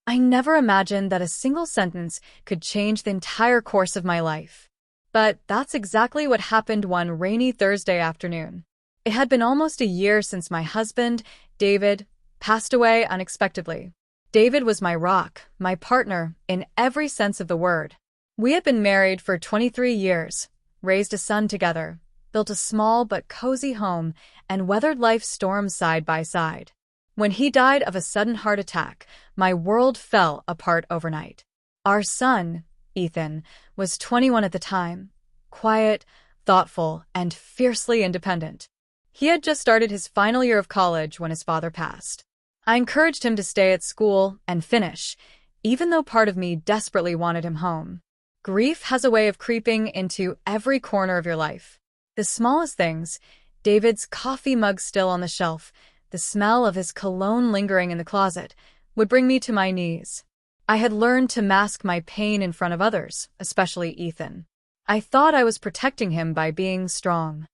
I never imagined that a single sentence could change the entire course of my life. But that's exactly what happened one rainy Thursday afternoon. It had been almost a year since my husband, David, passed away unexpectedly. David was my rock, my partner, in every sense of the word. We had been married for 23 years, raised a son together, built a small but cozy home, and weathered life's storms side by side. When he died of a sudden heart attack, my world fell apart overnight. Our son, Ethan, was 21 at the time, quiet, thoughtful, and fiercely independent. He had just started his final year of college when his father passed. I encouraged him to stay at school and finish, even though part of me desperately wanted him home. Grief has a way of creeping into every corner of your life. The smallest things, David's coffee mug still on the shelf, the smell of his cologne lingering in the closet, would bring me to my knees. I had learned to mask my pain in front of others, especially Ethan. I thought I was protecting him by being strong.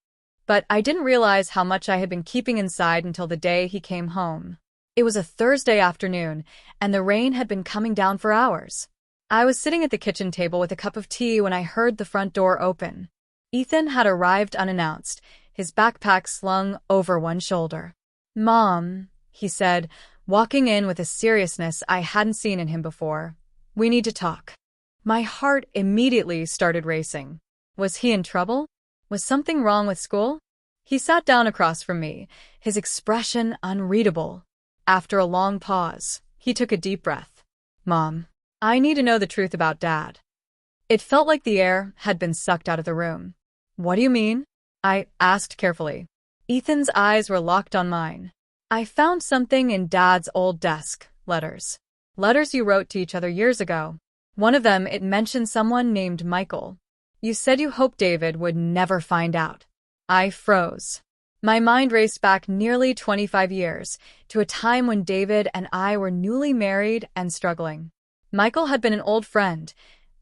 But I didn't realize how much I had been keeping inside until the day he came home. It was a Thursday afternoon, and the rain had been coming down for hours. I was sitting at the kitchen table with a cup of tea when I heard the front door open. Ethan had arrived unannounced, his backpack slung over one shoulder. "Mom," he said, walking in with a seriousness I hadn't seen in him before. "We need to talk." My heart immediately started racing. Was he in trouble? Was something wrong with school? He sat down across from me, his expression unreadable. After a long pause, he took a deep breath. "Mom, I need to know the truth about Dad." It felt like the air had been sucked out of the room. "What do you mean?" I asked carefully. Ethan's eyes were locked on mine. "I found something in Dad's old desk, letters. Letters you wrote to each other years ago. One of them, it mentioned someone named Michael. You said you hoped David would never find out." I froze. My mind raced back nearly 25 years, to a time when David and I were newly married and struggling. Michael had been an old friend,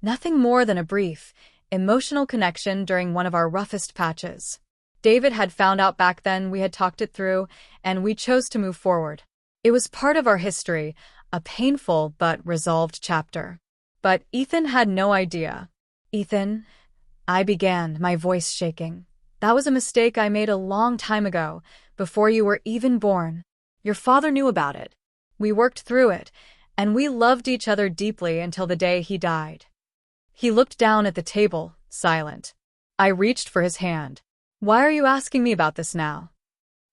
nothing more than a brief, emotional connection during one of our roughest patches. David had found out back then, we had talked it through, and we chose to move forward. It was part of our history, a painful but resolved chapter. But Ethan had no idea. "Ethan," I began, my voice shaking. "That was a mistake I made a long time ago, before you were even born. Your father knew about it. We worked through it, and we loved each other deeply until the day he died." He looked down at the table, silent. I reached for his hand. "Why are you asking me about this now?"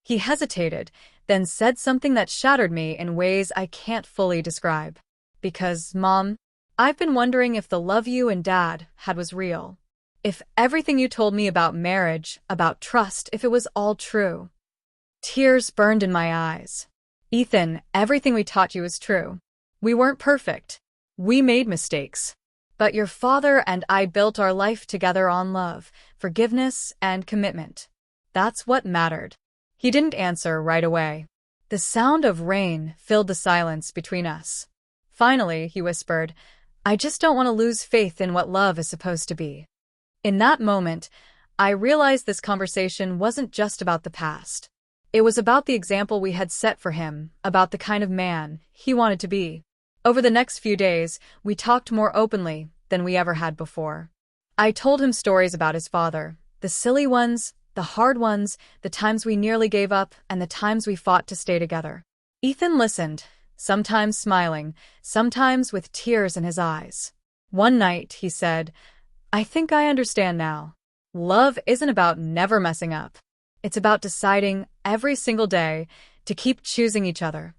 He hesitated, then said something that shattered me in ways I can't fully describe. "Because, Mom, I've been wondering if the love you and Dad had was real. If everything you told me about marriage, about trust, if it was all true." Tears burned in my eyes. "Ethan, everything we taught you is true. We weren't perfect. We made mistakes. But your father and I built our life together on love, forgiveness, and commitment. That's what mattered." He didn't answer right away. The sound of rain filled the silence between us. Finally, he whispered, "I just don't want to lose faith in what love is supposed to be." In that moment, I realized this conversation wasn't just about the past. It was about the example we had set for him, about the kind of man he wanted to be. Over the next few days, we talked more openly than we ever had before. I told him stories about his father, the silly ones, the hard ones, the times we nearly gave up, and the times we fought to stay together. Ethan listened, sometimes smiling, sometimes with tears in his eyes. One night, he said, "I think I understand now. Love isn't about never messing up. It's about deciding every single day to keep choosing each other."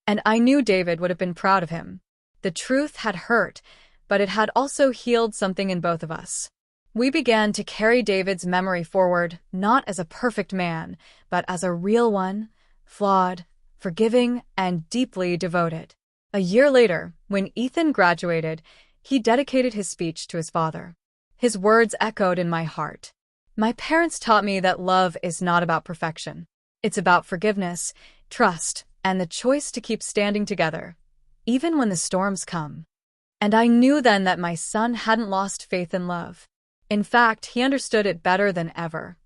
And I knew David would have been proud of him. The truth had hurt, but it had also healed something in both of us. We began to carry David's memory forward, not as a perfect man, but as a real one, flawed, forgiving, and deeply devoted. A year later, when Ethan graduated, he dedicated his speech to his father. His words echoed in my heart. "My parents taught me that love is not about perfection. It's about forgiveness, trust, and the choice to keep standing together, even when the storms come." And I knew then that my son hadn't lost faith in love. In fact, he understood it better than ever.